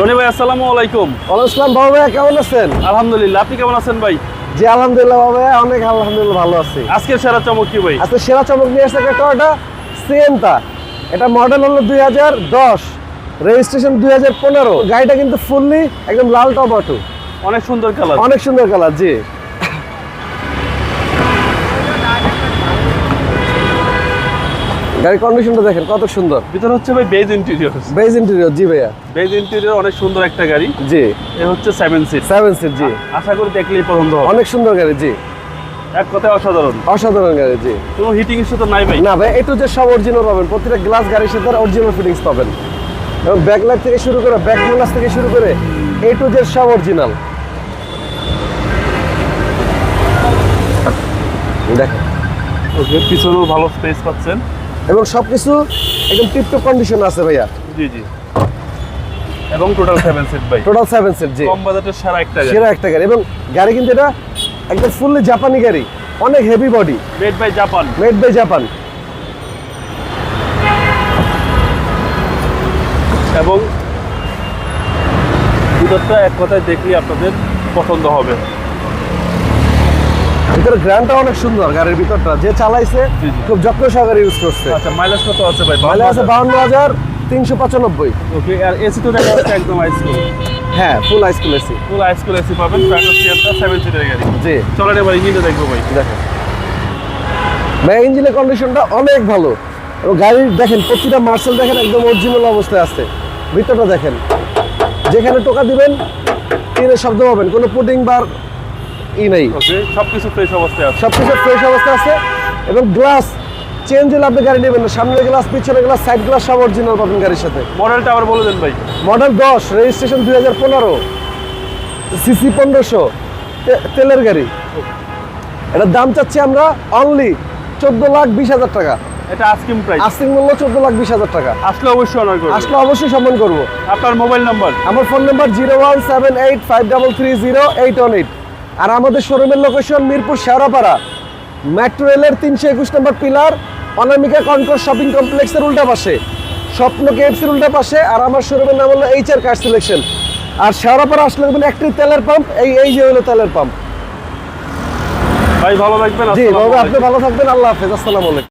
রনি ভাই আসসালামু আলাইকুম। ওয়ালাইকুম আসসালাম। বাবা ভাই কেমন আছেন? আলহামদুলিল্লাহ, আপনি কেমন আছেন ভাই? জি আলহামদুলিল্লাহ বাবা ভাই, অনেক আলহামদুলিল্লাহ ভালো আছি। আজকের সেরা চমক কি ভাই? আজকে সেরা চমক নিয়ে আসছে একটা টয়োটা সিয়েন্তা। এটা মডেল হলো 2010, রেজিস্ট্রেশন 2015। গাড়িটা কিন্তু ফুললি একদম লাল টমেটো, অনেক সুন্দর কালার। অনেক সুন্দর কালার। জি গাড়ির কন্ডিশনটা দেখেন কত সুন্দর। ভিতর হচ্ছে ভাই বেজ ইন্টেরিয়র। Beige interior. জি ভাইয়া, বেজ ইন্টেরিয়র অনেক সুন্দর একটা গাড়ি। জি এ হচ্ছে 7 সিট। 7 সিট। জি আশা করি দেখলেই পছন্দ হবে। অনেক সুন্দর গাড়ি। জি এক কথায় অসাধারণ। অসাধারণ গাড়ি। জি কোনো হিটিং ইস্যু তো নাই ভাই? না ভাই, একটু যে সব অরিজিনাল পাবেন, প্রত্যেকটা গ্লাস গাড়ির সাথে অরিজিনাল ফিটিংস পাবেন, এবং ব্যাকলাইট থেকে শুরু করে ব্যাক গ্লাস থেকে শুরু করে এ টু জেড সব অরিজিনাল। দেখেন ওকে, পিছনেও ভালো স্পেস পাচ্ছেন এবং সবকিছু একদম টিপটপ কন্ডিশন আছে ভাইয়া। জি জি। এবং টোটাল 7 সিট ভাই। Total 7 seat. জি কম বাজেটের সেরা একটা গাড়ি। সেরা একটা গাড়ি, এবং গাড়ি কিন্তু এটা একদম ফুললি জাপানি গাড়ি, অনেক heavy body, made by Japan. Made by Japan. এবং ভিতরটা এক কথায় দেখলেই আপনাদের পছন্দ হবে। ভিতরে গ্রাউন্ডটা অনেক সুন্দর, গাড়ির ভিতরটা যে চালাইছে জি, জি। খুব যত্ন সহকারে ইউজ করছে। আচ্ছা, মাইলেজ কত আছে ভাই? মাইলেজ আছে 52,395। ওকে, আর এসি তো দেখা যাচ্ছে একদম হাইস্কুল। হ্যাঁ ফুল হাইস্কুল এসি। ফুল হাইস্কুল এসি পাবেন। টয়োটা সিয়েন্তা 7 সিটের গাড়ি। জি চলেন এবার ইঞ্জিনটা দেখবো ভাই। দেখেন ভাই, ইঞ্জিনের কন্ডিশনটা অনেক ভালো, এবং গাড়ির দেখেন প্রতিটা মার্সেল দেখেন একদম অরিজিনাল অবস্থায় আছে। ভিতরটা দেখেন, যেখানে টোকা দিবেন টিনের শব্দ পাবেন, কোনো পুডিং বার নাই। ওকে, সবকিছু ফ্রেশ অবস্থায় আছে। সবকিছু ফ্রেশ অবস্থায় আছে, এবং গ্লাস চেঞ্জ হলে আপনি গাড়ি নেবেন না, সামনের গ্লাস পিছনের গ্লাস সাইড গ্লাস সব অরিজিনাল পাবেন গাড়ির সাথে। মডেলটা আবার বলে দেন ভাই। মডেল 10, রেজিস্ট্রেশন 2015, সিসি 1500, তেলের গাড়ি। এটার দাম চাচ্ছি আমরা অনলি 14,20,000 টাকা। এটা আস্কিং প্রাইস। আস্কিং মূল্য 14,20,000 টাকা। আসলে অবশ্যই অনার করবেন। আসলে অবশ্যই সম্মান করব। আপনার মোবাইল নাম্বার? আমার ফোন নাম্বার 01785330818। আর আমাদের শোরুমের লোকেশন মিরপুর শেওড়াপাড়া, মেট্রো রেলের 321 নম্বর পিলার, অনামিকা কনকর শপিং কমপ্লেক্সের উল্টা পাশে, স্বপ্ন কেএফসির উল্টা পাশে। আর আমার শোরুমের নাম হলো HR কার সিলেকশন। আর শেওড়াপাড়া আসলে দেখবেন একটি তেলের পাম্প, এই যে হলো তেলের পাম্প। ভাই ভালো থাকবেন। জি আসসালামু বাবা, আপনি আলাইকুম। ভালো থাকবেন। আল্লাহ হাফেজ। আসসালামু আলাইকুম।